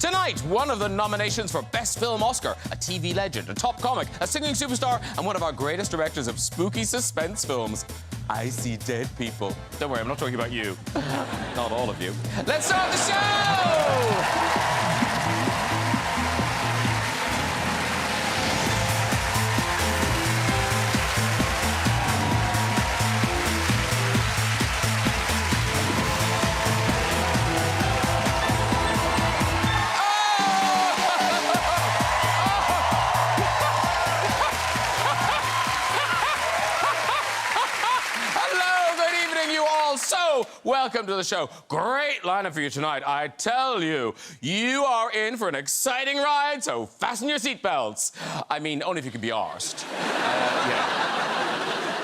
Tonight, one of the nominations for Best Film Oscar, a TV legend, a top comic, a singing superstar, and one of our greatest directors of spooky suspense films. I see dead people. Don't worry, I'm not talking about you. Not all of you. Let's start the show! Welcome to the show. Great lineup for you tonight. I tell you, you are in for an exciting ride, so fasten your seatbelts. I mean, only if you can be arsed. Yeah.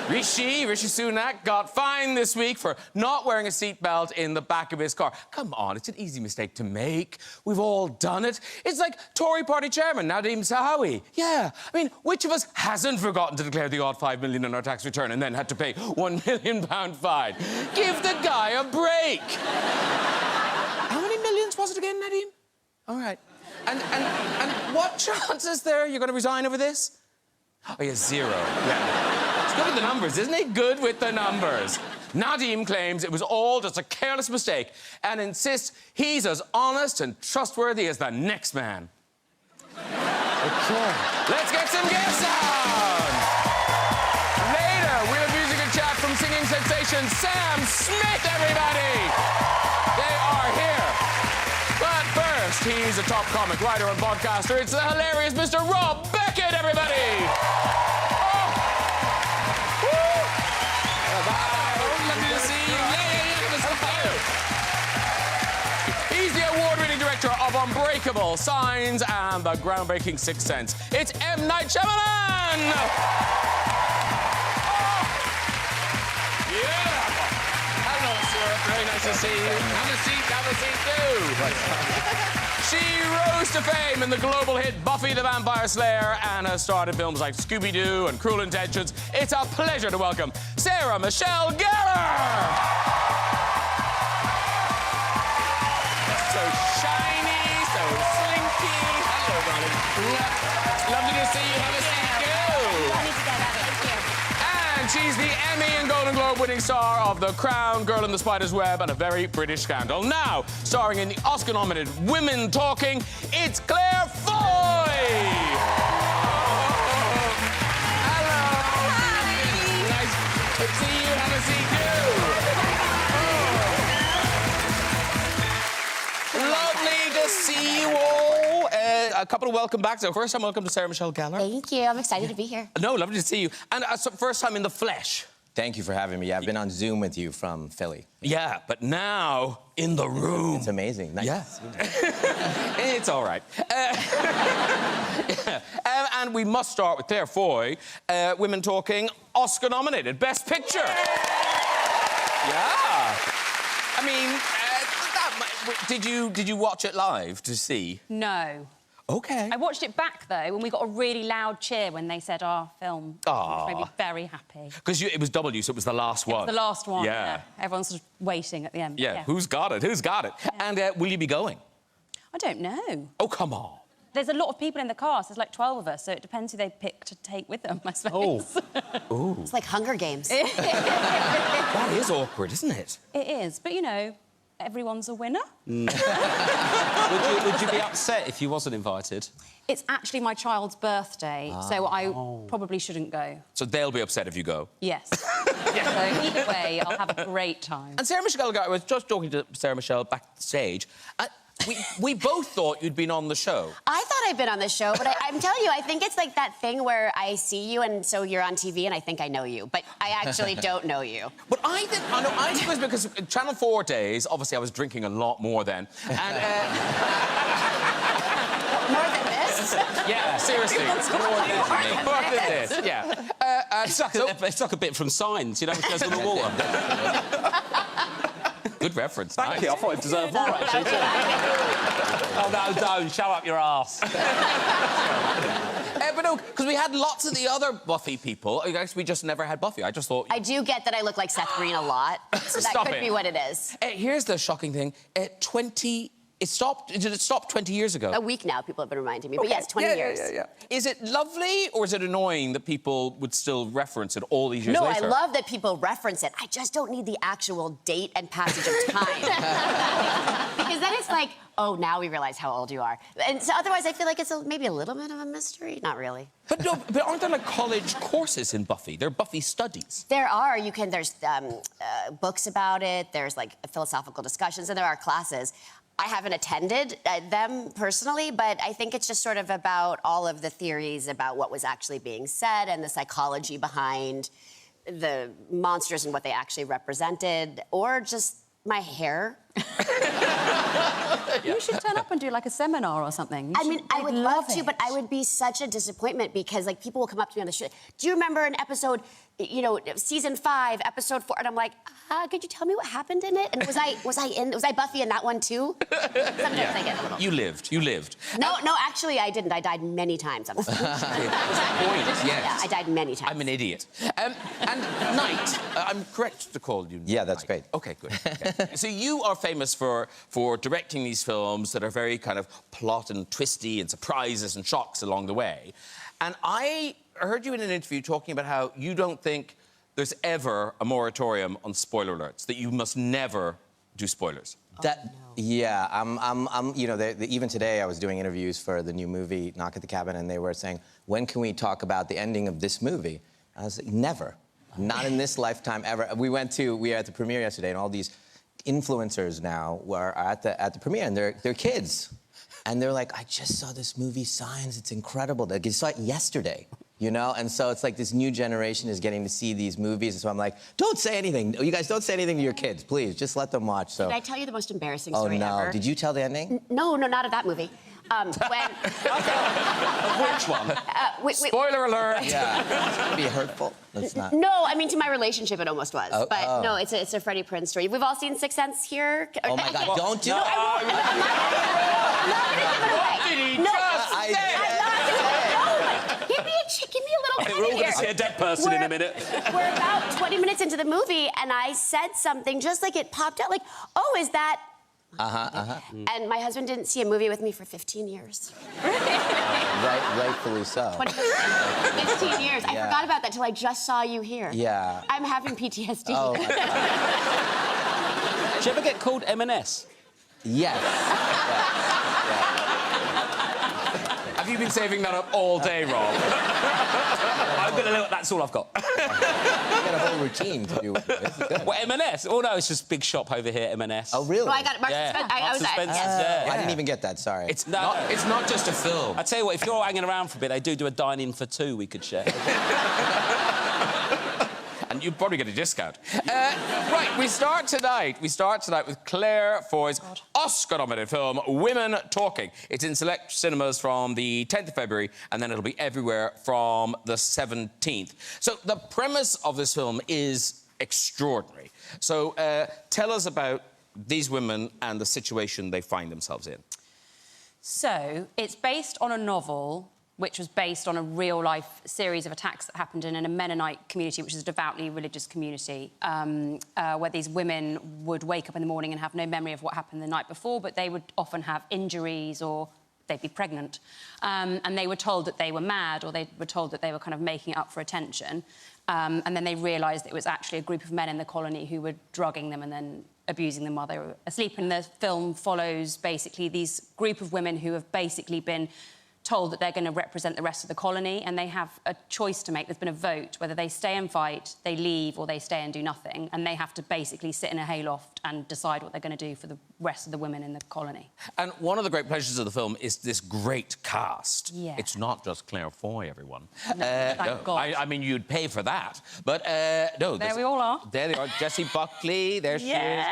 Rishi Sunak got fined this week for not wearing a seatbelt in the back of his car. Come on, it's an easy mistake to make. We've all done it. It's like Tory party chairman Nadeem Sahawi. Yeah, I mean, which of us hasn't forgotten to declare the odd $5 million in our tax return and then had to pay £1 million fine? Give the guy a break. How many millions was it again, Nadeem? All right. And what chance is there you're going to resign over this? Oh, yeah, zero. Yeah. He's good with the numbers, isn't he? Good with the numbers. Nadeem claims it was all just a careless mistake and insists he's as honest and trustworthy as the next man. Okay. Let's get some guests on! Later, we'll have music and chat from singing sensation Sam Smith, everybody! They are here. But first, he's a top comic, writer and podcaster. It's the hilarious Mr. Rob Beckett, everybody! He's the award-winning director of Unbreakable, Signs, and the groundbreaking Sixth Sense. It's M. Night Shyamalan! Yeah! Hello, sir. Very nice to see you. Have a seat too. She rose to fame in the global hit Buffy the Vampire Slayer and has starred in films like Scooby-Doo and Cruel Intentions. It's a pleasure to welcome Sarah Michelle Gellar! So shiny, so slinky. Hello, darling. Lovely to see you. Have a seat, go. I need to get out of here. And she's the Emmy and Golden Globe winning star of The Crown, Girl in the Spider's Web, and A Very British Scandal. Now, starring in the Oscar-nominated Women Talking, it's Claire Foy! Hello. Hi. Nice to see you. Have a seat, go. Lovely to see you all. A couple of welcome backs. So first time, welcome to Sarah Michelle Gellar. Thank you. I'm excited to be here. No, lovely to see you. And so first time in the flesh. Thank you for having me. I've been on Zoom with you from Philly. Yeah, but now in the room. It's amazing. Nice Yeah. to see you. It's all right. And we must start with Claire Foy, Women Talking, Oscar-nominated, Best Picture. Yeah. I mean, did you watch it live to see? No. Okay. I watched it back, though, when we got a really loud cheer when they said our film. Aww. Which made me very happy. Because it was W, so it was the last one. The last one, yeah. Everyone's sort of waiting at the end. Yeah, who's got it? Who's got it? Yeah. And will you be going? I don't know. Oh, come on. There's a lot of people in the cast. There's like 12 of us, so it depends who they pick to take with them, I suppose. Oh. Ooh. It's like Hunger Games. That is awkward, isn't it? It is, but, you know, everyone's a winner. Would you be upset if you wasn't invited? It's actually my child's birthday, so I probably shouldn't go. So they'll be upset if you go? Yes. So either way, I'll have a great time. And Sarah Michelle Gellar, I was just talking to Sarah Michelle backstage. We both thought you'd been on the show. I thought I'd been on the show, but I'm telling you, I think it's like that thing where I see you and so you're on TV and I think I know you, but I actually don't know you. But I think it was because Channel 4 days, obviously I was drinking a lot more then. And, More than this? yeah, seriously. More than this, yeah. It's like a bit from Signs, you know, it goes on the water. Good reference. Thank nice. you. I thought it deserved more, actually, too. Oh, no, don't. Show up your arse. But no, because we had lots of the other Buffy people. I guess we just never had Buffy. I just thought... I do get that I look like Seth Green a lot, so that Stop could it. be what it is. Here's the shocking thing. 20 It stopped. Did it stop 20 years ago? A week now, people have been reminding me. But yes, 20 years. Is it lovely or is it annoying that people would still reference it all these years No, later? I love that people reference it. I just don't need the actual date and passage of time. Because then it's like, oh, now we realize how old you are. And so otherwise, I feel like it's maybe a little bit of a mystery. Not really. But no, but aren't there like college courses in Buffy? They're Buffy studies. There are. There's books about it. There's like philosophical discussions, and there are classes. I haven't attended them personally, but I think it's just sort of about all of the theories about what was actually being said and the psychology behind the monsters and what they actually represented, or just my hair. You should turn up and do like a seminar or something. I mean, I would love to, but I would be such a disappointment because, like, people will come up to me on the show. Do you remember an episode, you know, season 5, episode 4? And I'm like, could you tell me what happened in it? And was I Buffy in that one too? Sometimes I get a little. You lived. No, actually, I didn't. I died many times on the stage. That's the point, yes. Yeah, I died many times. I'm an idiot. And Night, I'm correct to call you Yeah, that's Night. great. Okay, good. Okay. So you are famous for directing these films that are very kind of plot and twisty and surprises and shocks along the way. And I heard you in an interview talking about how you don't think there's ever a moratorium on spoiler alerts, that you must never do spoilers. Yeah, I'm you know, even today I was doing interviews for the new movie, Knock at the Cabin, and they were saying, when can we talk about the ending of this movie? I was like, never. Not in this lifetime, ever. We were at the premiere yesterday, and all these influencers now were at the premiere, and they're kids. And they're like, I just saw this movie, Signs, it's incredible. Like, I saw it yesterday, you know? And so it's like this new generation is getting to see these movies, and so I'm like, don't say anything. You guys don't say anything to your kids, please. Just let them watch, so. Did I tell you the most embarrassing story ever? Oh, no. Did you tell the ending? No, not of that movie. Which one? Spoiler alert! Yeah. It's gonna be hurtful. That's not. No, I mean, to my relationship, it almost was. Oh, but oh. no, it's a Freddie Prinze story. We've all seen Sixth Sense here. Oh, my God, don't do it. I'm not gonna give it away. What did he No, just I'm say? not gonna give me a little We're all credit going to here. see a dead person in a minute. We're about 20 minutes into the movie, and I said something just like it popped out, like, oh, is that... And my husband didn't see a movie with me for 15 years. Rightfully so. 15 years. I forgot about that till I just saw you here. Yeah. I'm having PTSD. Oh, my God. Did you ever get called M&S? Yes. Have you been saving that up all day, Rob? I'm going to... That's all I've got. You got a whole routine to do with this. It's good. What, M&S? Oh, no, it's just big shop over here, M&S. Oh, really? Oh, I got it. Marks and Spencer. I was Marks and at... Spencer, Yes. yeah. I didn't even get that, sorry. It's not just a film. I tell you what, if you're hanging around for a bit, they do a dine-in for 2 we could share. And you'd probably get a discount. Right, we start tonight with Claire Foy's Oscar-nominated film, Women Talking. It's in select cinemas from the 10th of February, and then it'll be everywhere from the 17th. So the premise of this film is extraordinary. So tell us about these women and the situation they find themselves in. So, it's based on a novel which was based on a real-life series of attacks that happened in a Mennonite community, which is a devoutly religious community, where these women would wake up in the morning and have no memory of what happened the night before, but they would often have injuries or they'd be pregnant. And they were told that they were mad, or they were told that they were kind of making it up for attention. And then they realised it was actually a group of men in the colony who were drugging them and then abusing them while they were asleep. And the film follows basically these group of women who have basically been told that they're going to represent the rest of the colony, and they have a choice to make. There's been a vote whether they stay and fight, they leave, or they stay and do nothing, and they have to basically sit in a hayloft and decide what they're going to do for the rest of the women in the colony. And one of the great pleasures of the film is this great cast. Yeah. It's not just Claire Foy, everyone. No, thank God. I mean, you'd pay for that. But, no... There we all are. There they are. Jessie Buckley, there she is.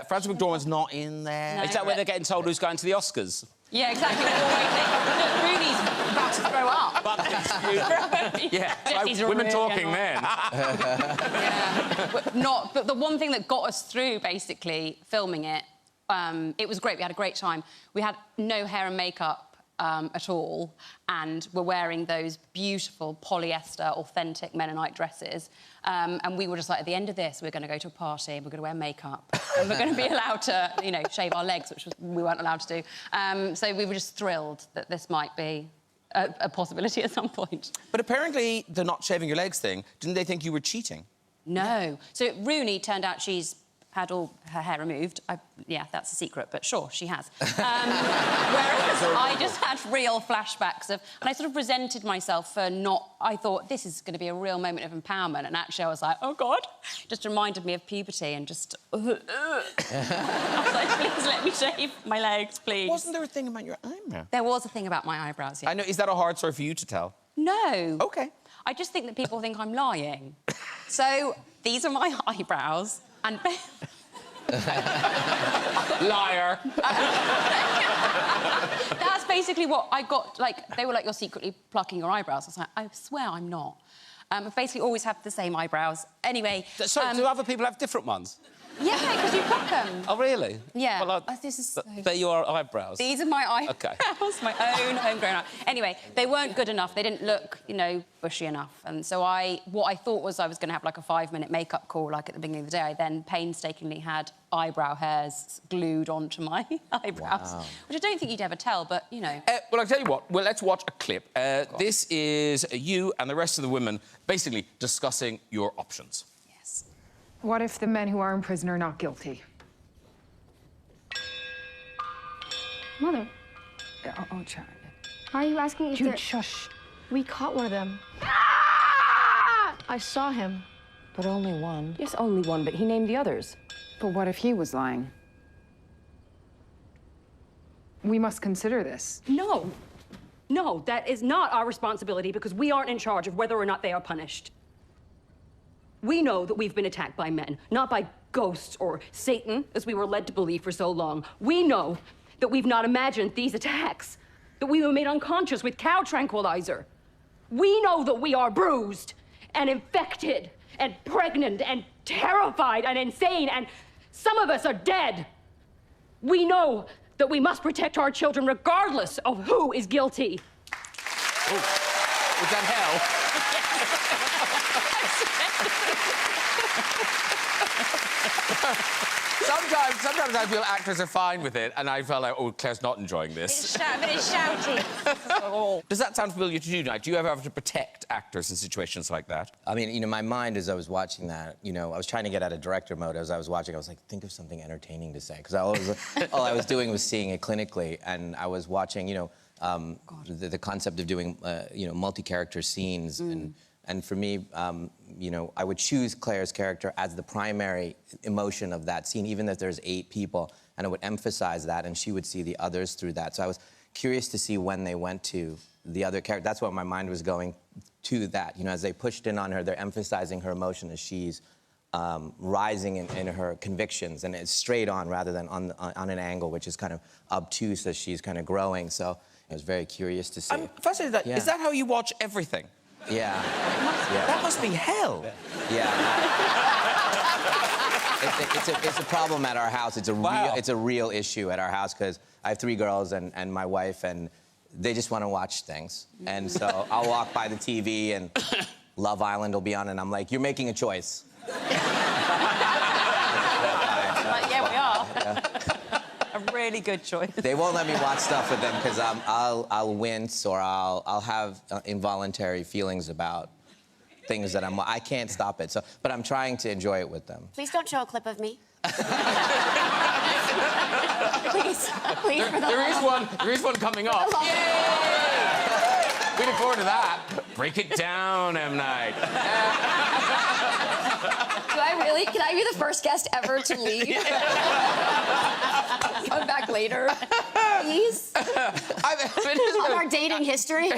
Frances McDormand's not in there. No. Is that where they're getting told who's going to the Oscars? Yeah, exactly. Rudy's about to throw up. Yeah, Jessie's like women really talking annoying. then. But the one thing that got us through, basically, filming it, it was great. We had a great time. We had no hair and makeup at all, and were wearing those beautiful polyester, authentic Mennonite dresses. And we were just like, at the end of this, we're going to go to a party, we're going to wear makeup, and we're going to be allowed to, you know, shave our legs, which we weren't allowed to do. So we were just thrilled that this might be a possibility at some point. But apparently the not shaving your legs thing, didn't they think you were cheating? No. So Rooney turned out she's had all her hair removed. Yeah, that's a secret, but sure, she has. Whereas I just had real flashbacks of... And I sort of resented myself for not... I thought, this is going to be a real moment of empowerment, and actually I was like, oh, God. Just reminded me of puberty and just... I was like, please let me shave my legs, please. Wasn't there a thing about your eyebrow? There was a thing about my eyebrows, yeah. I know, is that a hard story for you to tell? No. OK. I just think that people think I'm lying. So, these are my eyebrows, and... Liar. That's basically what I got, like, they were like, you're secretly plucking your eyebrows. I was like, I swear I'm not. I basically always have the same eyebrows. Anyway... So, do other people have different ones? Yeah, because you pluck them. Oh, really? Yeah. Well, This is... they're your eyebrows? These are my eyebrows. OK. My own homegrown eyebrows. Anyway, they weren't good enough. They didn't look, you know, bushy enough. And so what I thought was I was going to have, like, a 5-minute makeup call, like, at the beginning of the day. I then painstakingly had eyebrow hairs glued onto my eyebrows, which I don't think you'd ever tell, but, you know... Well, I'll tell you what. Well, let's watch a clip. This is you and the rest of the women basically discussing your options. Yes. What if the men who are in prison are not guilty? Mother, Oh, child. why are you asking if Jude, they're... shush. We caught one of them. I saw him. But only one. Yes, only one, but he named the others. But what if he was lying? We must consider this. No. No, that is not our responsibility because we aren't in charge of whether or not they are punished. We know that we've been attacked by men, not by ghosts or Satan, as we were led to believe for so long. We know that we've not imagined these attacks, that we were made unconscious with cow tranquilizer. We know that we are bruised and infected and pregnant and terrified and insane, and some of us are dead. We know that we must protect our children regardless of who is guilty. Oh, was that hell? Sometimes I feel actors are fine with it, and I felt like, oh, Claire's not enjoying this. But it's shouting. Does that sound familiar to you, Night? Do you ever have to protect actors in situations like that? I mean, you know, my mind as I was watching that, you know, I was trying to get out of director mode as I was watching. I was like, think of something entertaining to say, because all I was doing was seeing it clinically, and I was watching, you know, the concept of doing, you know, multi-character scenes, and for me, you know, I would choose Claire's character as the primary emotion of that scene, even if there's 8 people, and I would emphasize that, and she would see the others through that. So I was curious to see when they went to the other character. That's what my mind was going to that. You know, as they pushed in on her, they're emphasizing her emotion as she's rising in her convictions, and it's straight on rather than on an angle, which is kind of obtuse as she's kind of growing. So I was very curious to see. I'm fascinated. Yeah. Is that how you watch everything? Yeah. That must be hell. Yeah. It's a problem at our house. It's a real issue at our house because I have 3 girls and my wife, and they just want to watch things. And so I'll walk by the TV and Love Island will be on, and I'm like, you're making a choice. Yeah, we are. A really good choice. They won't let me watch stuff with them because I'll wince or I'll have involuntary feelings about things that I can't stop it. So, but I'm trying to enjoy it with them. Please don't show a clip of me. Please, please. There is one coming up. We look forward to that. Break it down, M. Night. Can I be the first guest ever to leave? Come back later, please. On our dating history.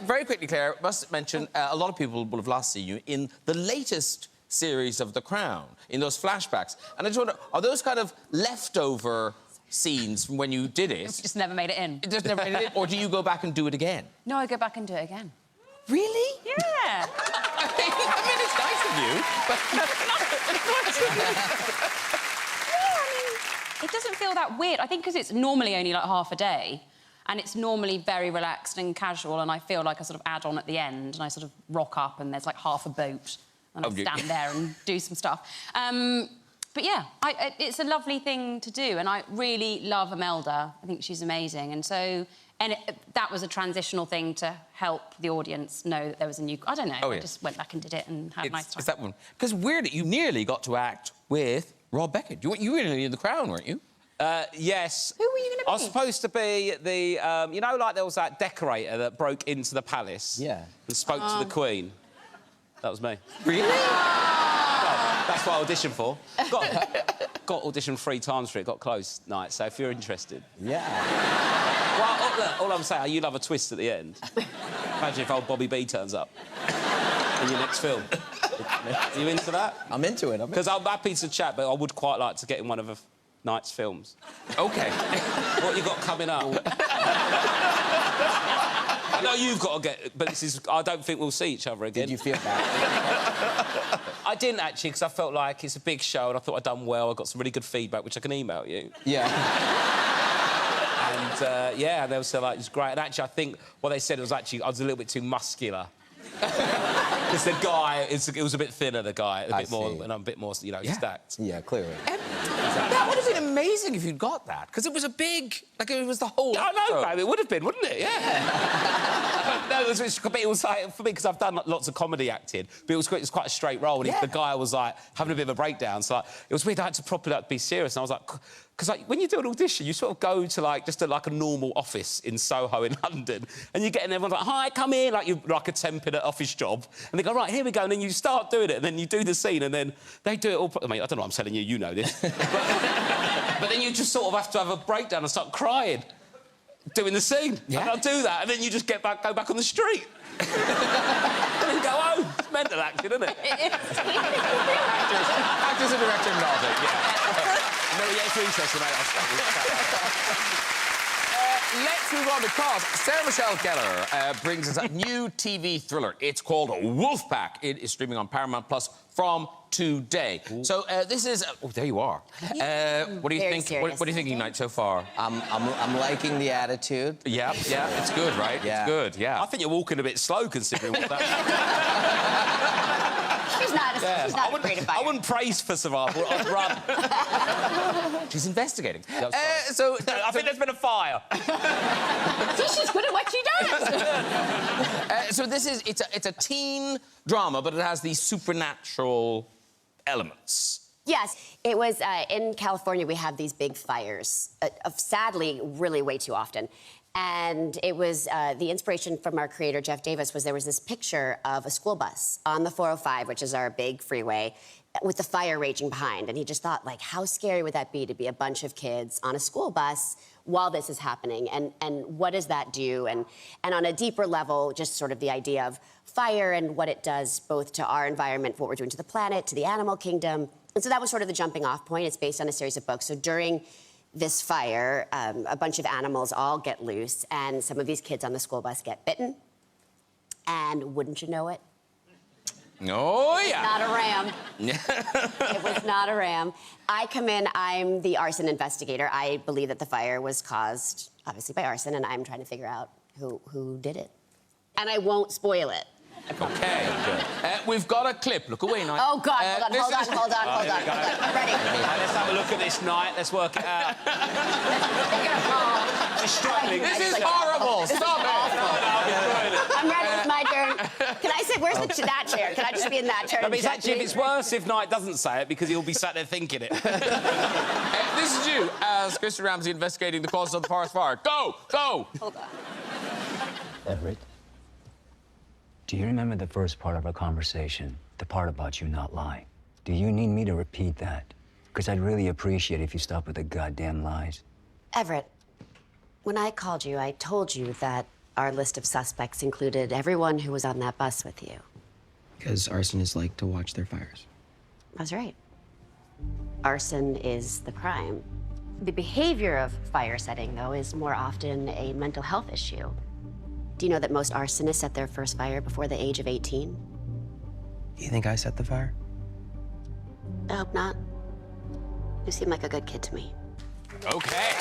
Very quickly, Claire, must mention, a lot of people will have last seen you in the latest series of The Crown, in those flashbacks. And I just wonder, are those kind of leftover scenes from when you did it? Just never made it in. It just never made it in? Or do you go back and do it again? No, I go back and do it again. Really? Yeah. I mean, it's nice of you, but... It doesn't feel that weird. I think because it's normally only like half a day. And it's normally very relaxed and casual, and I feel like I sort of add on at the end, and I sort of rock up, and there's like half a boat, and I stand there and do some stuff. But yeah, it's a lovely thing to do, and I really love Imelda. I think she's amazing, and so... And that was a transitional thing to help the audience know that there was a new... I don't know, I just went back and did it and had a nice time. It's that one. Because weirdly, you nearly got to act with Rob Beckett. You were nearly in The Crown, weren't you? Yes. Who were you going to be? I was supposed to be the... you know, like there was that decorator that broke into the palace? Yeah. And spoke to the Queen. That was me. Really? Well, that's what I auditioned for. Got auditioned 3 times for it, got close night, so if you're interested... Yeah. Well, look, all I'm saying, you love a twist at the end. Imagine if old Bobby B turns up in your next film. Are you into that? I'm into it. Because I'm happy to chat, but I would quite like to get in one of Knight's films. OK. What you got coming up? I know you've got to get... But this is... I don't think we'll see each other again. Did you feel bad? I didn't, actually, because I felt like it's a big show and I thought I'd done well. I got some really good feedback, which I can email you. Yeah. And, yeah, they were so, like, it was great. And actually, I think what they said was actually I was a little bit too muscular. Because the guy, it was a bit thinner, the guy, a bit more, and I'm a bit more, you know, stacked. Yeah, clearly. That would have been amazing if you'd got that, because it was a big... Like, it was the whole... I know, babe, it would have been, wouldn't it? Yeah. No, it was like, for me, because I've done lots of comedy acting, but it was quite a straight role, and the guy was, like, having a bit of a breakdown, so, like, it was weird. I had to properly, like, be serious, and I was like... Because, like, when you do an audition, you sort of go to, like, just a normal office in Soho in London, and you get in, everyone's like, hi, come in, like, you're like a temp in an office job, and they go, right, here we go, and then you start doing it, and then you do the scene, and then they do it all... I mean, I don't know what I'm telling you, you know this. But then you just sort of have to have a breakdown and start crying, doing the scene. Yeah. And I'll do that, and then you just go back on the street. And then you go home. It's mental acting, isn't it? Actors and director involved, yeah. No, yeah, if you're interested, mate, Let's move on, because Sarah Michelle Gellar brings us a new TV thriller. It's called Wolfpack. It is streaming on Paramount Plus from today. Ooh. So this is... oh, there you are. What do you think? What are you thinking, Knight, so far? I'm liking the attitude. Yeah, yeah, it's good, right? Yeah. It's good, yeah. I think you're walking a bit slow, considering what that... She's not afraid of fire. I wouldn't praise for survival. I'd run. She's investigating. I think there's been a fire. See, she's good at what she does. So this is... It's a teen drama, but it has these supernatural elements. Yes, it was in California. We have these big fires, sadly, really way too often. And it was the inspiration from our creator, Jeff Davis, was there was this picture of a school bus on the 405, which is our big freeway, with the fire raging behind. And he just thought, like, how scary would that be to be a bunch of kids on a school bus while this is happening? And what does that do? And on a deeper level, just sort of the idea of fire and what it does both to our environment, what we're doing to the planet, to the animal kingdom. And so that was sort of the jumping off point. It's based on a series of books. So during this fire, a bunch of animals all get loose, and some of these kids on the school bus get bitten. And wouldn't you know it? Oh, yeah. Not a ram. It was not a ram. I come in, I'm the arson investigator. I believe that the fire was caused, obviously, by arson, and I'm trying to figure out who did it. And I won't spoil it. Okay. We've got a clip. Look away, Knight. Oh, God, hold on. I'm ready. Let's have a look at this, Knight. Let's work it out. She's struggling. This is horrible. Stop it. I'm ready. It's my turn. Can I sit? Where's that chair? Can I just be in that chair? No, but it's actually, it's worse if Knight doesn't say it, because he'll be sat there thinking it. This is you, as Christian Ramsey investigating the cause of the forest fire. Go! Hold on. Everett, do you remember the first part of our conversation? The part about you not lying? Do you need me to repeat that? Because I'd really appreciate it if you stop with the goddamn lies. Everett, when I called you, I told you that our list of suspects included everyone who was on that bus with you. Because arsonists like to watch their fires. That's right. Arson is the crime. The behavior of fire setting, though, is more often a mental health issue. Do you know that most arsonists set their first fire before the age of 18? You think I set the fire? I hope not. You seem like a good kid to me. Okay.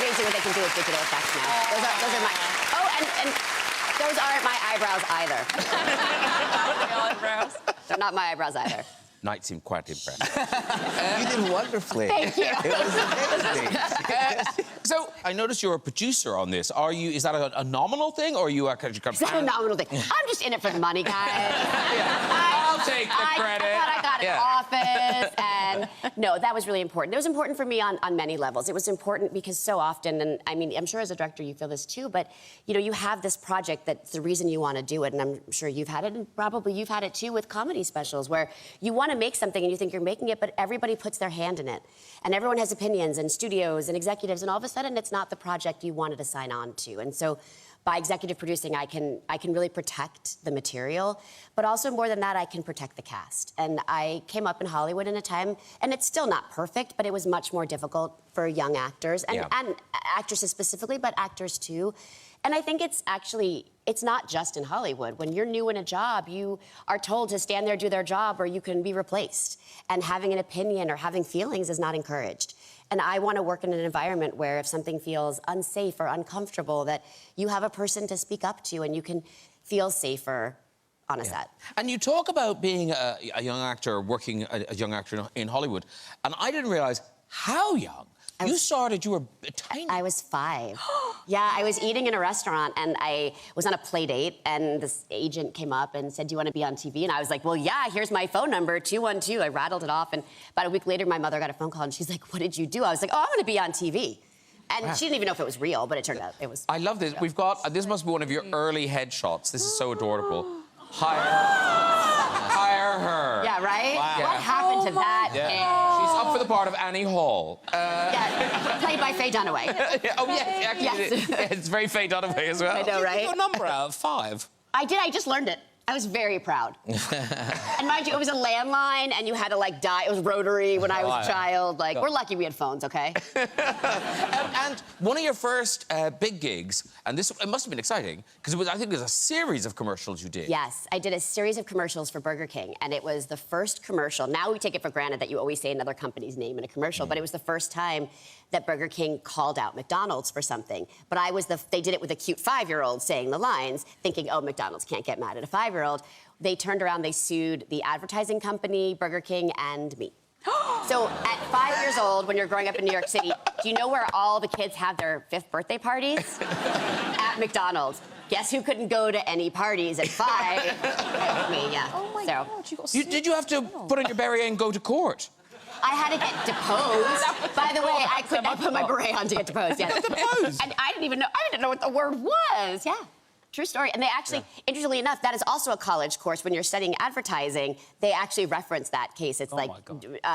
It's amazing what they can do with digital effects now. Those are my... Oh, and those aren't my eyebrows either. They're not my eyebrows either. Knight seemed quite impressed. You did wonderfully. Thank you. It was amazing. So, I noticed you're a producer on this. Is that a nominal thing, or are you actually... It's not a nominal thing. I'm just in it for the money, guys. I'll take the credit. I thought I got an office, and no, that was really important. It was important for me on many levels. It was important because so often, and I mean, I'm sure as a director you feel this too, but you know, you have this project that's the reason you want to do it, and I'm sure you've had it, and probably you've had it too with comedy specials, where you want to make something and you think you're making it, but everybody puts their hand in it, and everyone has opinions, and studios and executives, and all of a sudden it's not the project you wanted to sign on to, and so. By executive producing, I can really protect the material, but also more than that, I can protect the cast. And I came up in Hollywood in a time, and it's still not perfect, but it was much more difficult for young actors, and actresses specifically, but actors too. And I think it's not just in Hollywood. When you're new in a job, you are told to stand there, do their job, or you can be replaced. And having an opinion or having feelings is not encouraged. And I want to work in an environment where if something feels unsafe or uncomfortable, that you have a person to speak up to and you can feel safer on a set. And you talk about being a young actor, working a young actor in Hollywood, and I didn't realize how young. You were tiny. I was 5. Yeah, I was eating in a restaurant, and I was on a play date, and this agent came up and said, do you want to be on TV? And I was like, well, yeah, here's my phone number, 212. I rattled it off, and about a week later, my mother got a phone call, and she's like, what did you do? I was like, oh, I'm going to be on TV. And she didn't even know if it was real, but it turned out it was. I love this. We've got, this must be one of your early headshots. This is so adorable. Hire her. Yeah, right? Wow. What happened to that? She's up for the part of Annie Hall. Yeah, played by Faye Dunaway. It's very Faye Dunaway as well. I know, right? You got a number out of 5. I did. I just learned it. I was very proud. And mind you, it was a landline, and you had to, like, dial. It was rotary when I was a child. Like, we're lucky we had phones, okay? And one of your first big gigs, and it must have been exciting, because I think it was a series of commercials you did. Yes, I did a series of commercials for Burger King, and it was the first commercial. Now we take it for granted that you always say another company's name in a commercial, but it was the first time that Burger King called out McDonald's for something. But they did it with a cute 5-year-old saying the lines, thinking, oh, McDonald's can't get mad at a 5-year-old. They turned around, they sued the advertising company, Burger King, and me. So at 5 years old, when you're growing up in New York City, do you know where all the kids have their 5th birthday parties? At McDonald's. Guess who couldn't go to any parties at 5? Me, yeah. Oh my God, you got Did you have to put on your beret and go to court? I had to get deposed. By the way, I put my beret on to get deposed. Yeah. Deposed? And I didn't know what the word was. Yeah. True story. And they actually, interestingly enough, that is also a college course. When you're studying advertising, they actually reference that case. It's like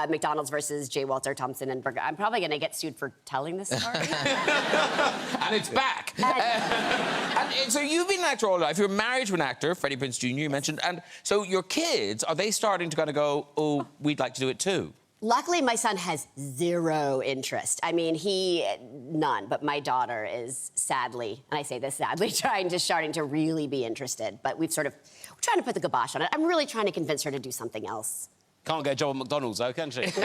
McDonald's versus J. Walter Thompson and Burger. I'm probably going to get sued for telling this story. And it's back. And so you've been an actor all your life. You're married to an actor, Freddie Prinze Jr., you mentioned. And so your kids, are they starting to kind of go, oh, we'd like to do it too? Luckily, my son has 0 interest. I mean, none, but my daughter is sadly, and I say this sadly, starting to really be interested. But we're trying to put the kibosh on it. I'm really trying to convince her to do something else. Can't get a job at McDonald's, though, can she? Because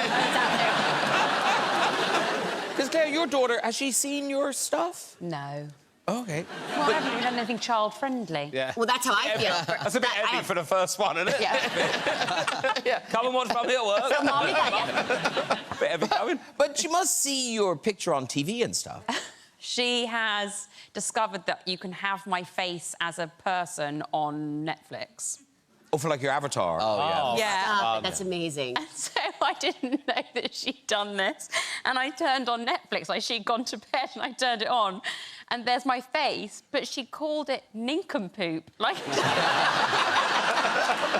Claire, your daughter, has she seen your stuff? No. Okay. Well, I haven't done anything child-friendly. Yeah. Well, that's how I feel. That's a bit heavy for the first one, isn't it? Yeah. Come and watch Mummy at work. So, Mommy got Bit heavy coming. But she must see your picture on TV and stuff. She has discovered that you can have my face as a person on Netflix. Oh, for like your avatar. Oh, yeah. Yeah. Stop it. That's amazing. And so I didn't know that she'd done this. And I turned on Netflix, like she'd gone to bed and I turned it on. And there's my face, but she called it nincompoop. Like... And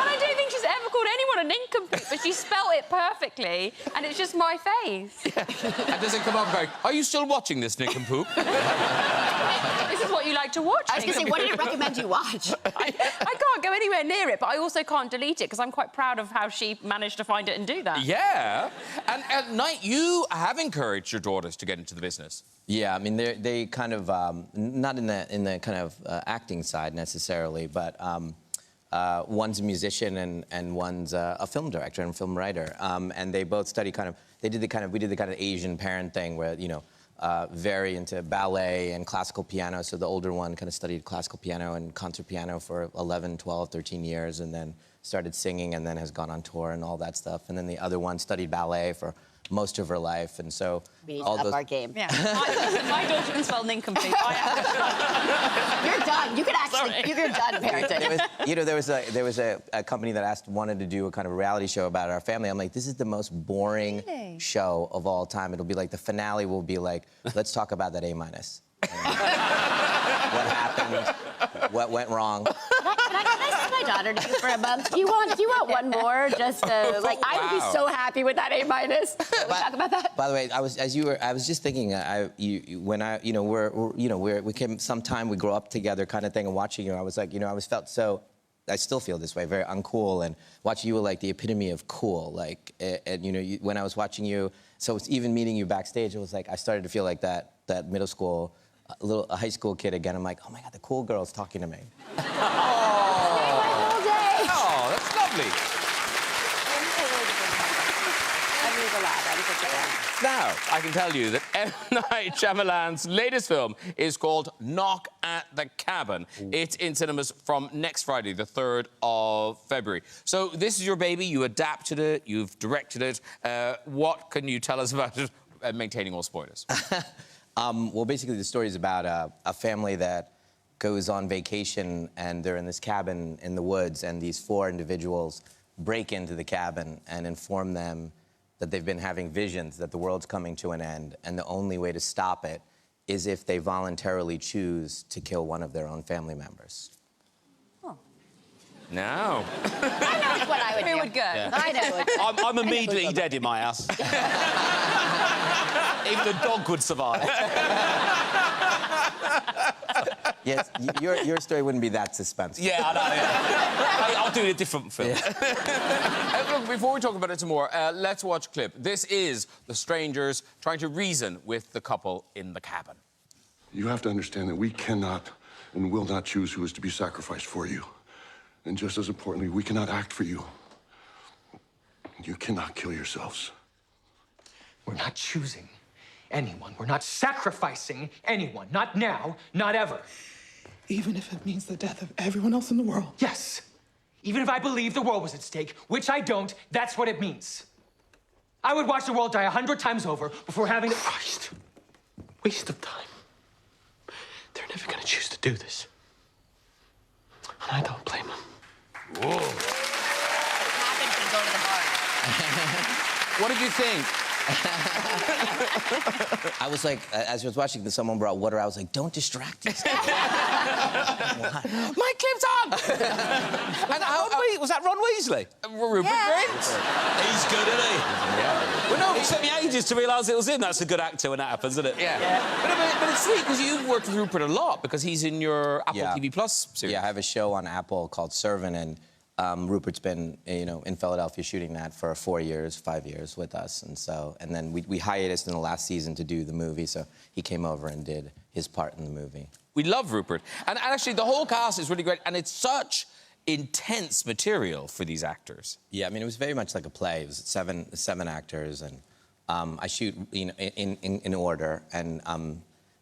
I don't think she's ever called anyone a nincompoop, but she spelt it perfectly, and it's just my face. And does it come up and go, are you still watching this nincompoop? This is what you like to watch. I was going to say, what did it recommend you watch? I can't go anywhere near it, but I also can't delete it because I'm quite proud of how she managed to find it and do that. Yeah. And at night, you have encouraged your daughters to get into the business. Yeah, I mean, they kind of, not in the kind of acting side necessarily, but one's a musician and one's a film director and film writer. And they both study we did the kind of Asian parent thing where, you know, very into ballet and classical piano. So the older one kind of studied classical piano and concert piano for 11, 12, 13 years, and then started singing, and then has gone on tour and all that stuff. And then the other one studied ballet for most of her life, and so We need to up our game. Yeah. My daughter can spell nincompoop. You're done. You can actually, you're done parenting. There was a company that wanted to do a kind of reality show about our family. I'm like, this is the most boring show of all time. It'll be like, the finale will be like, let's talk about that A-. What happened? What went wrong? Can I see my daughter to you for a month? Do you want one more? Just like, I would be so happy with that A-. Can we talk about that? By the way, I was just thinking, we came sometime, we grow up together, kind of thing, and watching you, I was like, I still feel this way, very uncool, and watching you were like the epitome of cool, like, and when I was watching you, so it's even meeting you backstage, it was like I started to feel like that middle school, a high school kid again. I'm like, oh my God, the cool girl's talking to me. Oh, that's lovely. Now, I can tell you that M. Night Shyamalan's latest film is called Knock at the Cabin. It's in cinemas from next Friday, the 3rd of February. So this is your baby. You adapted it. You've directed it. What can you tell us about it, maintaining all spoilers? Well, basically, the story is about a family that goes on vacation, and they're in this cabin in the woods, and these 4 individuals break into the cabin and inform them that they've been having visions that the world's coming to an end, and the only way to stop it is if they voluntarily choose to kill one of their own family members. No. I know what I would do. Who would go? Yeah. I know what I'm immediately dead in my house. Even a dog would survive. Yes, your story wouldn't be that suspenseful. Yeah, I know. Yeah. I'll do a different film. Look, before we talk about it some more, let's watch a clip. This is the strangers trying to reason with the couple in the cabin. You have to understand that we cannot and will not choose who is to be sacrificed for you. And just as importantly, we cannot act for you. You cannot kill yourselves. We're not choosing anyone. We're not sacrificing anyone. Not now, not ever. Even if it means the death of everyone else in the world? Yes. Even if I believe the world was at stake, which I don't, that's what it means. I would watch the world die 100 times over before having to... Christ. Waste of time. They're never gonna choose to do this. And I don't blame them. Whoa. What did you think? I was like, as I was watching this, someone brought water. I was like, don't distract yourself. My clip's on! And was that Ron Weasley? Rupert Grint. He's good, isn't he? Yeah. Well, no, it took me ages to realise it was him. That's a good actor when that happens, isn't it? Yeah. But it's sweet, because you've worked with Rupert a lot, because he's in your Apple TV Plus series. Yeah, I have a show on Apple called Servant, and Rupert's been, in Philadelphia shooting that for 5 years with us, and then we hiatused in the last season to do the movie, so he came over and did his part in the movie. We love Rupert, and actually the whole cast is really great, and it's such intense material for these actors. Yeah, I mean, it was very much like a play. It was seven actors, and I shoot in order, and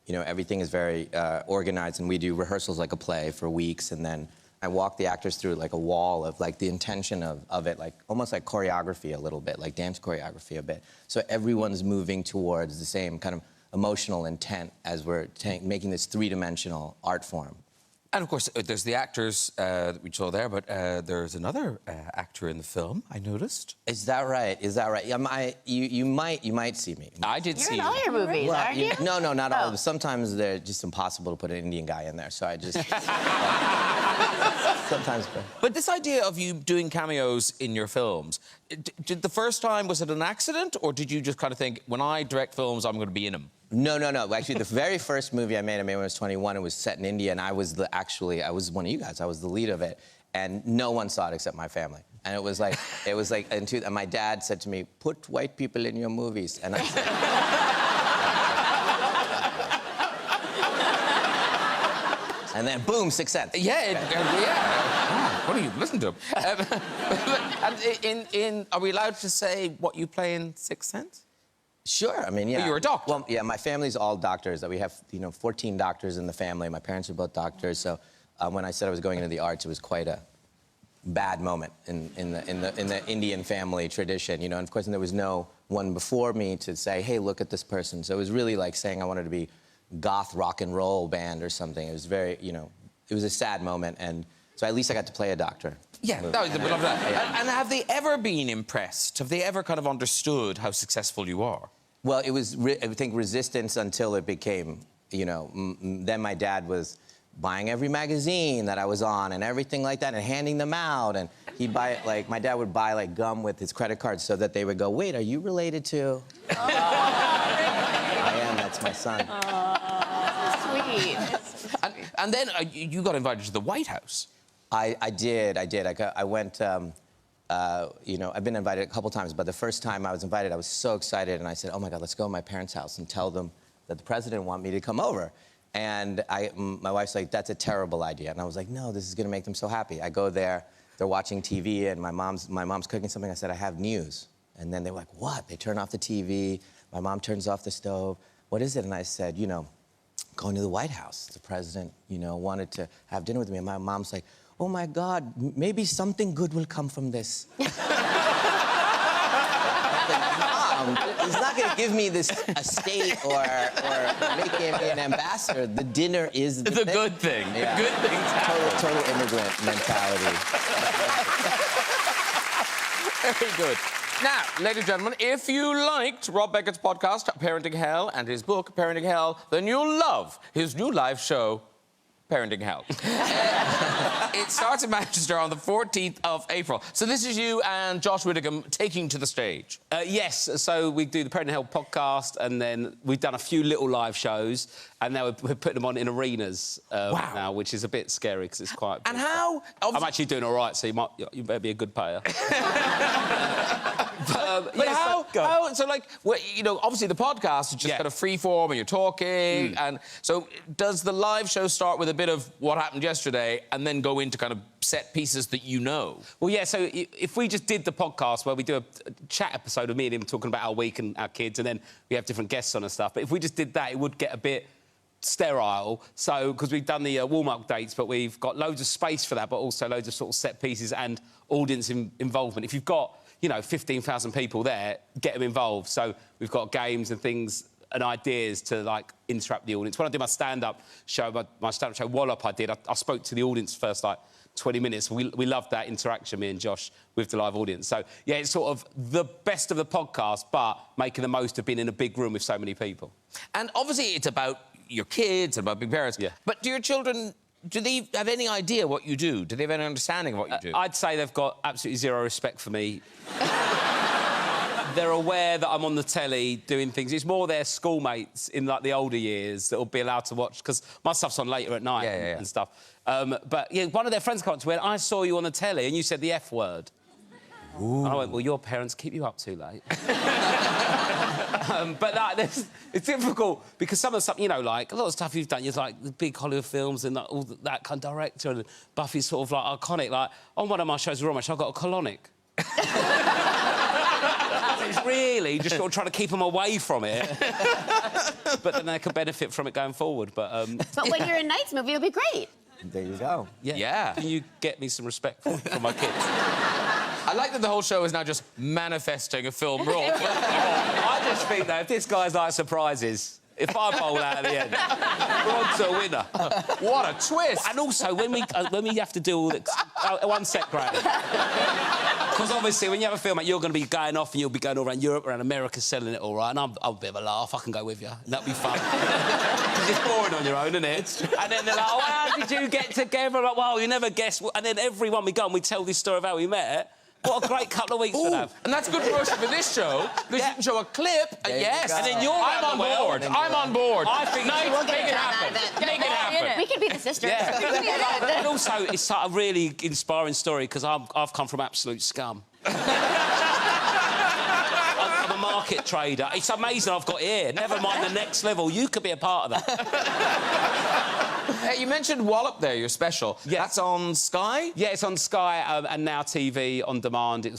everything is very organized, and we do rehearsals like a play for weeks, and then I walk the actors through like a wall of like the intention of it, like almost like choreography a little bit, like dance choreography a bit. So everyone's moving towards the same kind of emotional intent as we're making this 3-dimensional art form. And of course, there's the actors that we saw there, but there's another actor in the film, I noticed. Is that right? Is that right? You might see me. I did see you. You're in all your movies, aren't you? No, not all of them. Sometimes they're just impossible to put an Indian guy in there, so I just... Sometimes. But this idea of you doing cameos in your films, did the first time, was it an accident, or did you just kind of think, when I direct films, I'm going to be in them? No. Actually, the very first movie I made when I was 21, it was set in India, and I was one of you guys. I was the lead of it, and no one saw it except my family. And it was like, and my dad said to me, "Put white people in your movies," and I said. And then, boom, Sixth Sense. Yeah. What do you listen to? Are we allowed to say what you play in Sixth Sense? Sure, I mean, yeah. But you're a doctor. Well, yeah, my family's all doctors. We have, 14 doctors in the family. My parents are both doctors, so when I said I was going into the arts, it was quite a bad moment in the Indian family tradition, And of course, there was no one before me to say, hey, look at this person. So it was really like saying I wanted to be goth rock and roll band or something. It was very, it was a sad moment, and so at least I got to play a doctor. Yeah, that was, we love that. And have they ever been impressed? Have they ever kind of understood how successful you are? Well, it was, I think, resistance until it became, then my dad was buying every magazine that I was on and everything like that and handing them out. And he'd buy, my dad would buy, gum with his credit card so that they would go, wait, are you related to? I am, that's my son. Sweet. And then you got invited to the White House. I did. I went, I've been invited a couple times, but the first time I was invited, I was so excited, and I said, oh, my God, let's go to my parents' house and tell them that the president wanted me to come over. And my wife's like, that's a terrible idea. And I was like, no, this is going to make them so happy. I go there, they're watching TV, and my mom's cooking something. I said, I have news. And then they were like, what? They turn off the TV. My mom turns off the stove. What is it? And I said, going to the White House. The president, wanted to have dinner with me. And my mom's like, oh, my God, maybe something good will come from this. Mom, he's not going to give me this estate or make him an ambassador. The dinner is the thing. Good thing. Yeah. The good things happen. Total immigrant mentality. Very good. Now, ladies and gentlemen, if you liked Rob Beckett's podcast, Parenting Hell, and his book, Parenting Hell, then you'll love his new live show, Parenting Hell. It starts in Manchester on the 14th of April. So this is you and Josh Whittingham taking to the stage. Yes, so we do the Parenting Hell podcast, and then we've done a few little live shows, and now we're putting them on in arenas now, which is a bit scary because it's quite... And how... I'm actually doing all right, so you better be a good payer. But obviously the podcast is just kind of free form and you're talking, and so does the live show start with a bit of what happened yesterday and then go into kind of set pieces that you know? Well, yeah, so if we just did the podcast where we do a chat episode of me and him talking about our week and our kids, and then we have different guests on and stuff, but if we just did that, it would get a bit sterile. So, because we've done the warm-up dates, but we've got loads of space for that, but also loads of sort of set pieces and audience involvement. If you've got 15,000 people there, get them involved. So we've got games and things and ideas to, interact with the audience. When I did my stand-up show, my stand-up show, Wallop, I spoke to the audience first, 20 minutes. We loved that interaction, me and Josh, with the live audience. So, yeah, it's sort of the best of the podcast, but making the most of being in a big room with so many people. And obviously it's about your kids and about being parents. Yeah. But do your children... do they have any idea what you do? Do they have any understanding of what you do? I'd say they've got absolutely zero respect for me. They're aware that I'm on the telly doing things. It's more their schoolmates in, the older years that will be allowed to watch, because my stuff's on later at night and stuff. But, yeah, one of their friends came up to me and I saw you on the telly and you said the F word. Ooh. And I went, well, your parents keep you up too late. But it's difficult because some of the stuff, a lot of stuff you've done, you're the big Hollywood films and all that kind of director, and Buffy's sort of iconic. On one of my shows, Raw Match, I got a colonic. It's really just sort of trying to keep them away from it. But then they could benefit from it going forward. But when you're in Knight's movie, it'll be great. There you go. Yeah. Can you get me some respect from my kids? I like that the whole show is now just manifesting a film role. I just think, though, if this guy's like surprises, if I bowl out at the end, we're on to a winner. What a twist! And also, when we have to do all the... one sec, Graham. Because obviously, when you have a film, you're going to be going off and you'll be going all around Europe, around America, selling it all right, and I'm a bit of a laugh. I can go with you. And that'll be fun. Because it's boring on your own, isn't it? And then they're like, oh, how did you get together? I'm like, well, you never guess. And then everyone we go and we tell this story of how we met. What a great couple of weeks we'll have. And that's good promotion for this show, because you can show a clip, yes, and then I'm on board. I'm on board. I think we'll make it happen. Make it happen. We could be the sisters. Yeah. And also, it's a really inspiring story, because I've come from absolute scum. I'm a market trader. It's amazing I've got here. Never mind the next level. You could be a part of that. You mentioned Wallop there, your special. Yeah. That's on Sky? Yeah, it's on Sky and Now TV on demand. I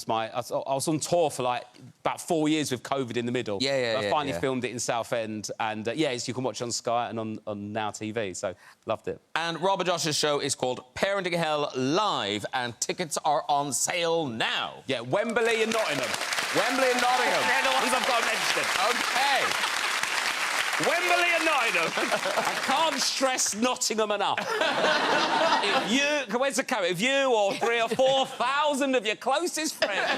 was on tour for, about 4 years with COVID in the middle. I finally filmed it in Southend, and you can watch it on Sky and on Now TV. So loved it. And Rob and Josh's show is called Parenting Hell Live, and tickets are on sale now. Yeah, Wembley and Nottingham. Wembley and Nottingham. They're the ones I've got mentioned. Okay. Wembley and Nottingham. I can't stress Nottingham enough. If you, where's the camera? If you or 3,000 or 4,000 of your closest friends,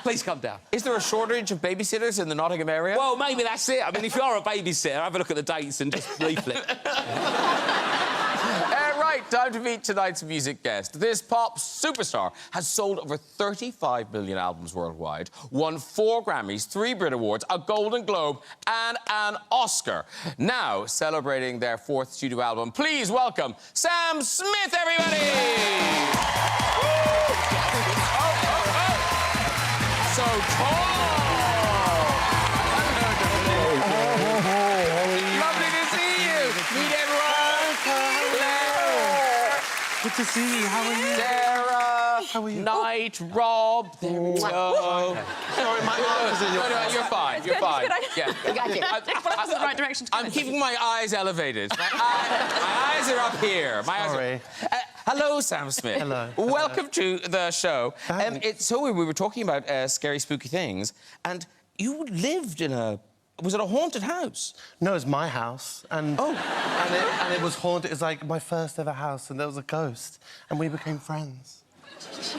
please come down. Is there a shortage of babysitters in the Nottingham area? Well, maybe that's it. I mean, if you are a babysitter, have a look at the dates and just leaflet. Right, time to meet tonight's music guest. This pop superstar has sold over 35 million albums worldwide, won 4 Grammys, 3 Brit Awards, a Golden Globe and an Oscar. Now, celebrating their 4th studio album, please welcome Sam Smith, everybody! So tall! Lovely to see you! Meet everyone! Good to see you. How are you? Sarah. How are you? Knight, Rob. There we go. Sorry, my arm is in your No, you're fine. You're fine. I got you. That's the right direction to go. I'm keeping my eyes elevated. My eyes are up here. Sorry. Hello, Sam Smith. Hello. Welcome to the show. Thanks. It's so weird. We were talking about scary, spooky things, and you lived in a... Was it a haunted house? No, it's my house, and and it was haunted. It's like my first ever house, and there was a ghost, and we became friends.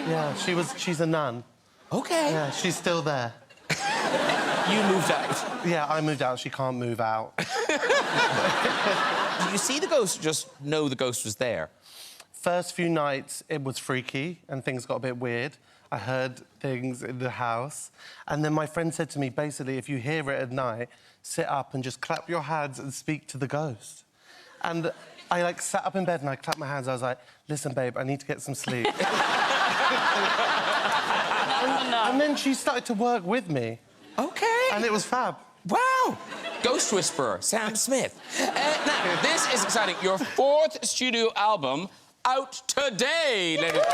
Yeah, she's a nun. Okay. Yeah, she's still there. You moved out. Yeah, I moved out. She can't move out. Did you see the ghost? Or just know the ghost was there. First few nights, it was freaky, and things got a bit weird. I heard things in the house. And then my friend said to me, basically, if you hear it at night, sit up and just clap your hands and speak to the ghost. And I, like, sat up in bed and I clapped my hands. I was like, listen, babe, I need to get some sleep. and then she started to work with me. Okay. And it was fab. Wow. Ghost Whisperer, Sam Smith. Now, this is exciting. Your 4th studio album out today, ladies and gentlemen.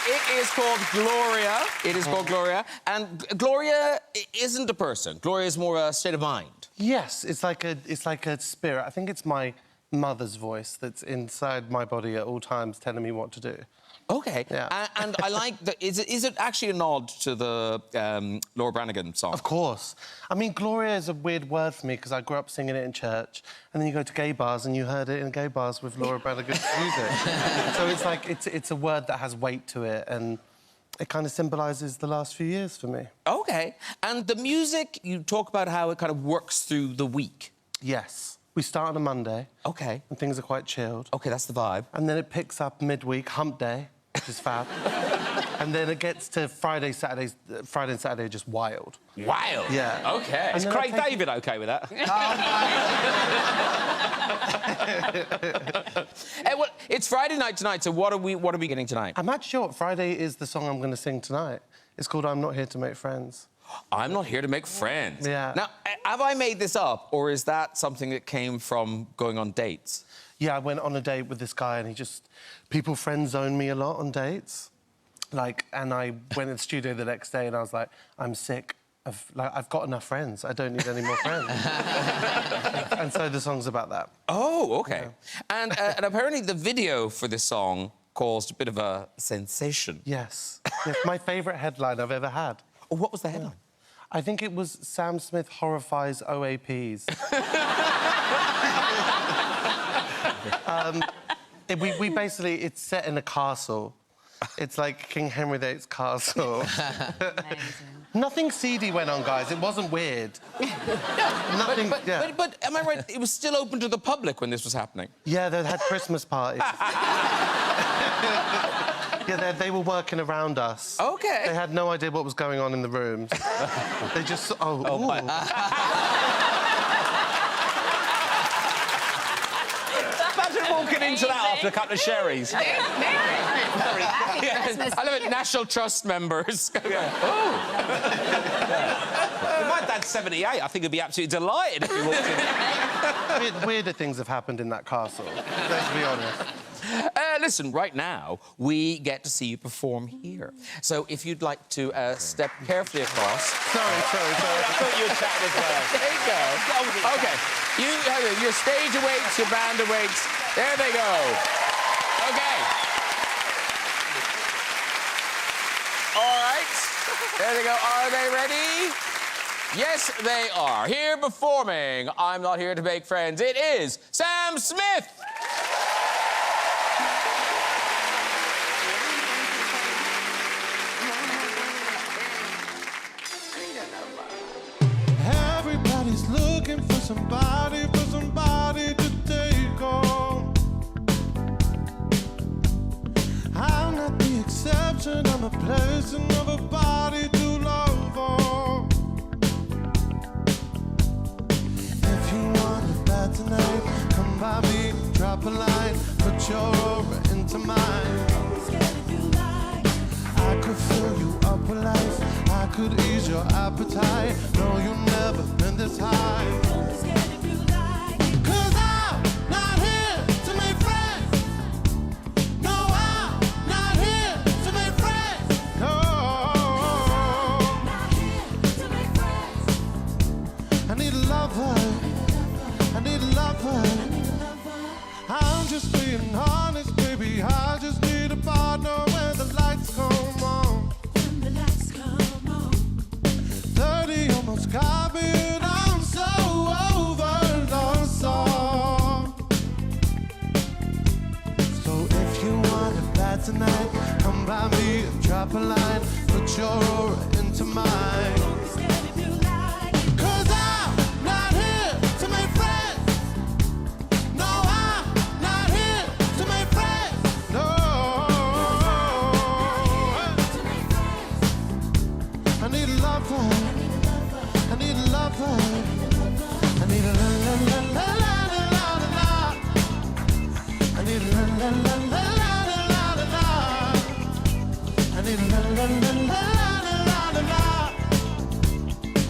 It is called Gloria. It is called Gloria. And Gloria isn't a person. Gloria is more a state of mind. Yes, it's like a spirit. I think it's my mother's voice that's inside my body at all times telling me what to do. Okay. Yeah. And I like that. Is it actually a nod to the Laura Branigan song? Of course. I mean, Gloria is a weird word for me because I grew up singing it in church, and then you go to gay bars and you heard it in gay bars with Laura Branigan's music. So it's like it's a word that has weight to it, and it kind of symbolises the last few years for me. Okay. And the music, you talk about how it kind of works through the week. Yes. We start on a Monday. Okay. And things are quite chilled. Okay, that's the vibe. And then it picks up midweek, hump day, which is fab. And then it gets to Friday and Saturday are just wild. Wild? Yeah. Okay. Is Craig David OK with that? Well, it's Friday night tonight, so what are we getting tonight? I'm not sure. Friday is the song I'm going to sing tonight. It's called I'm Not Here to Make Friends. I'm not here to make friends. Yeah. Now, have I made this up, or is that something that came from going on dates? Yeah, I went on a date with this guy, and people friend zone me a lot on dates. And I went in the studio the next day, and I was like, I'm sick. I've got enough friends. I don't need any more friends. And so the song's about that. Oh, OK. Yeah. And apparently the video for this song caused a bit of a sensation. Yes. It's my favourite headline I've ever had. Oh, what was the headline? I think it was Sam Smith horrifies OAPs. We basically... It's set in a castle. It's like King Henry VIII's castle. Nothing seedy went on, guys. It wasn't weird. Nothing... But am I right? It was still open to the public when this was happening? Yeah, they had Christmas parties. Yeah, they were working around us. OK. They had no idea what was going on in the rooms. They just... Imagine walking into that after a couple of sherries. I love it. National Trust members. My dad's 78. I think he'd be absolutely delighted if he walked in. Weirder things have happened in that castle, let's be honest. listen, right now, we get to see you perform here. So if you'd like to step carefully across... Sorry. I thought you were chatting as well. There you go. OK. You have your stage awaits, your band awaits. There they go. OK. All right. There they go. Are they ready? Yes, they are. Here performing I'm Not Here to Make Friends, it is Sam Smith. Everybody's looking for somebody to take home. I'm not the exception, I'm a person of a body to love on. If you want it bad tonight, come by me, drop a line, put your aura into mine. I could fill you up with life, I could ease your appetite. No, you've never been this high. Cause I'm not here to make friends. No, I'm not here to make friends. No. I need a lover. I need a lover. I'm just being honest, baby. I just need a partner when the lights come on. 30 almost got me and I'm so over lost. So if you want it bad tonight, come by me and drop a line, put your aura into mine. Cause I'm not here to make friends. No, I'm not here to make friends. No. I need a lover. I need a lover. I need a la la la la la la la la. I need a la la la la la la la la. I need a la la la la la la la.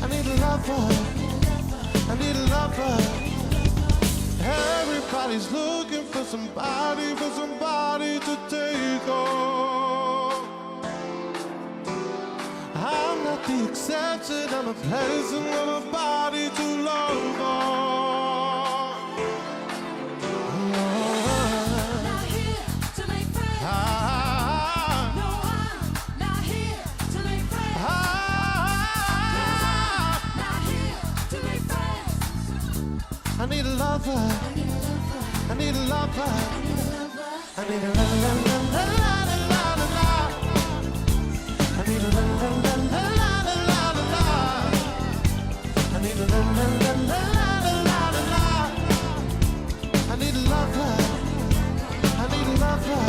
I need a lover. I need a lover. Everybody's looking for somebody to take home. I'm not the exception, I'm a person of a body to love on. I'm not here to make friends. No, I'm not here to make friends. Not here to make friends. I need a lover. I need a lover. I need a la la la la la la la la. I need a la la la la la la la la. I need a la la la la la la la la. I need a lover. I need a lover.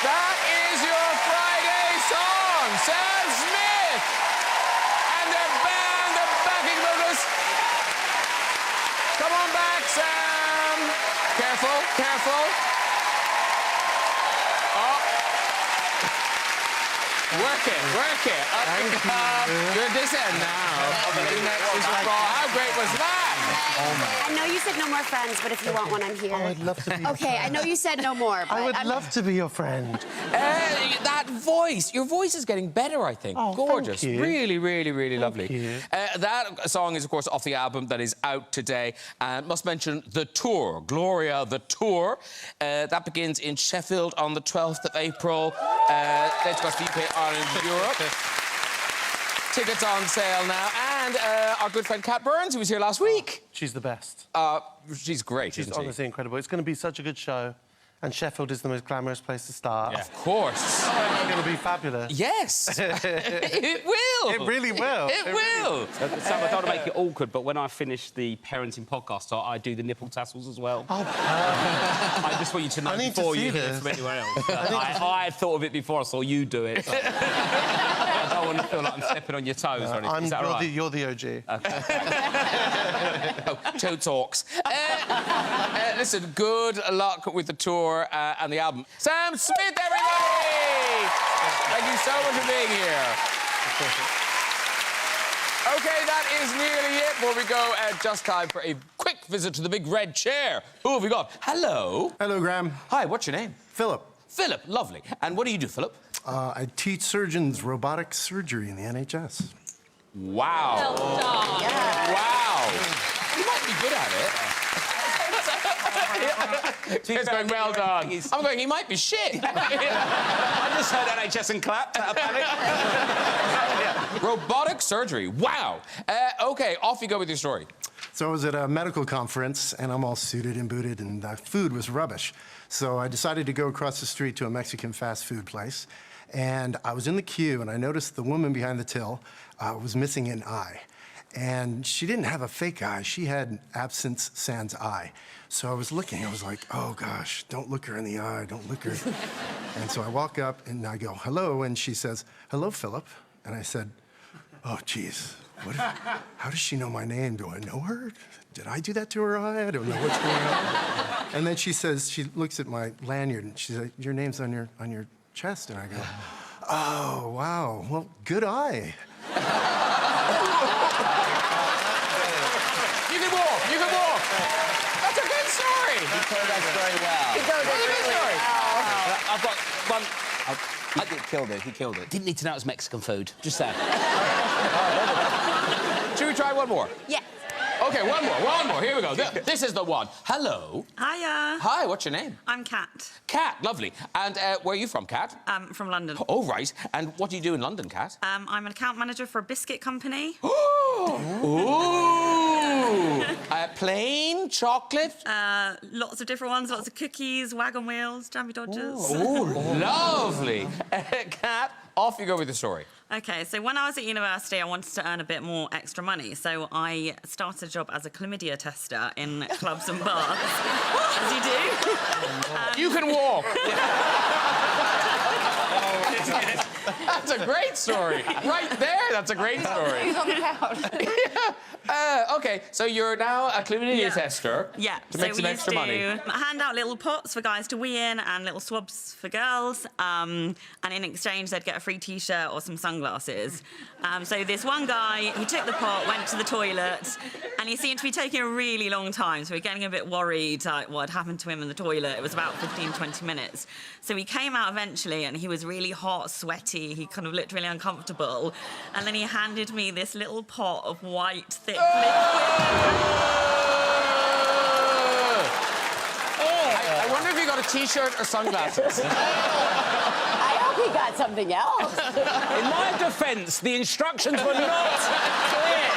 That is your Friday song, Sam Smith and their band, the backing vocals. Come on back, Sam. Careful, careful. Oh. Work it, work it. Up you come. You're at this end now. Of the next How great was that? I know you said no more friends, but if you want one, I'm here. Oh, I'd love to be. Okay, I know you said no more, but I would love to be your friend. That voice, your voice is getting better, I think. Oh, gorgeous. thank you. Really, really, really lovely. you. That song is, of course, off the album that is out today. And must mention the tour, Gloria, the tour. That begins in Sheffield on the 12th of April. Let's go to the UK, Ireland, Europe. Tickets on sale now. And our good friend Kat Burns, who was here last week. She's the best. She's great, She's isn't she? honestly incredible. It's going to be such a good show. and Sheffield is the most glamorous place to start. Yeah, of course. It'll be fabulous. Yes. It will. It really will. It will. Sam, I don't want to make it awkward, but when I finish the parenting podcast, I do the nipple tassels as well. Oh, I just want you to know before you hear it from anyone else. I had thought of it before I saw you do it. So I don't want to feel like I'm stepping on your toes or anything. Is that right? You're the OG. Oh, toe talks. Listen, good luck with the tour and the album. Sam Smith, everybody! Thank you so much for being here. OK, that is nearly it. Before we go, just time for a quick visit to the big red chair. Who have we got? Hello. Hello, Graham. Hi, what's your name? Philip. Philip, lovely. And what do you do, Philip? I teach surgeons robotic surgery in the NHS. Wow. Well done. Yeah. Wow. You might be good at it. It's going, well done. I'm going, he might be shit. I just heard NHS and clapped out of panic. Robotic surgery. Wow. OK, off you go with your story. So I was at a medical conference, and I'm all suited and booted, and the food was rubbish. So I decided to go across the street to a Mexican fast food place. And I was in the queue, and I noticed the woman behind the till was missing an eye. And she didn't have a fake eye. She had absence sans eye. So I was looking. I was like, oh, gosh, don't look her in the eye. Don't look her. And so I walk up, and I go, hello. And she says, hello, Philip. And I said, oh, geez. How does she know my name? Do I know her? Did I do that to her eye? I don't know what's going on. And then she says, she looks at my lanyard, and she says, your name's on your chest. And I go, oh, wow. Well, good eye. You can walk. You can walk. That's a good story. He told that story well. He told a good story. I've got one... He killed it. He killed it. Didn't need to know it was Mexican food. Just saying. Should we try one more? Yeah. OK, one more. Here we go. This is the one. Hello. Hiya. Hi, what's your name? I'm Kat. Kat, lovely. And where are you from, Kat? From London. Oh, right. And what do you do in London, Kat? I'm an account manager for a biscuit company. Ooh! Plain chocolate? Lots of different ones, lots of cookies, wagon wheels, jammy dodgers. Ooh, lovely. Kat, off you go with the story. OK, so when I was at university, I wanted to earn a bit more extra money, so I started a job as a chlamydia tester in clubs and bars. As you do. You can walk. That's a great story. Right there, that's a great story. He's on the couch. OK, so you're now a chlamydia tester. Yeah, to make some extra money. Hand out little pots for guys to wee in and little swabs for girls. And in exchange, they'd get a free T-shirt or some sunglasses. So this one guy, he took the pot, went to the toilet, and he seemed to be taking a really long time. So we're getting a bit worried, like what had happened to him in the toilet. It was about 15, 20 minutes. So he came out eventually, and he was really hot, sweaty. He kind of looked really uncomfortable. And then he handed me this little pot of white, thick liquid. I wonder if you got a T-shirt or sunglasses. I hope he got something else. In my defence, the instructions were not clear.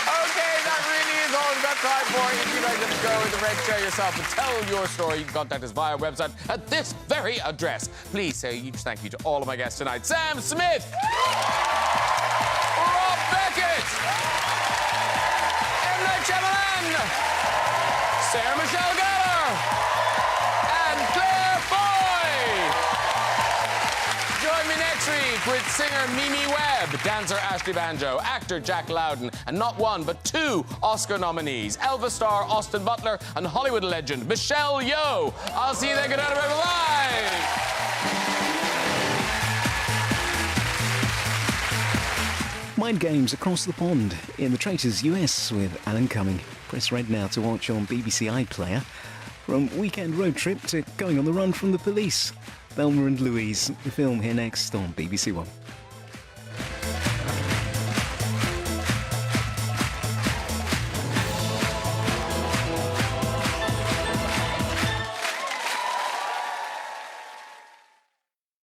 OK, that really is all we've got time for. If you'd like to go in the red chair yourself and tell your story, you can contact us via our website at this very address. Please say a huge thank you to all of my guests tonight. Sam Smith! Rob Beckett! Emma Chemalan! Sarah Michelle Gellar! And Claire Foy! Join me next week with singer Mimi Webb, dancer Ashley Banjo, actor Jack Loudon, and not one but two Oscar nominees, Elvis star Austin Butler and Hollywood legend Michelle Yeoh. I'll see you then. Good night, bye. Mind games across the pond in the Traitors US with Alan Cumming. Press red now to watch on BBC iPlayer. From weekend road trip to going on the run from the police. Thelma and Louise, the film here next on BBC One.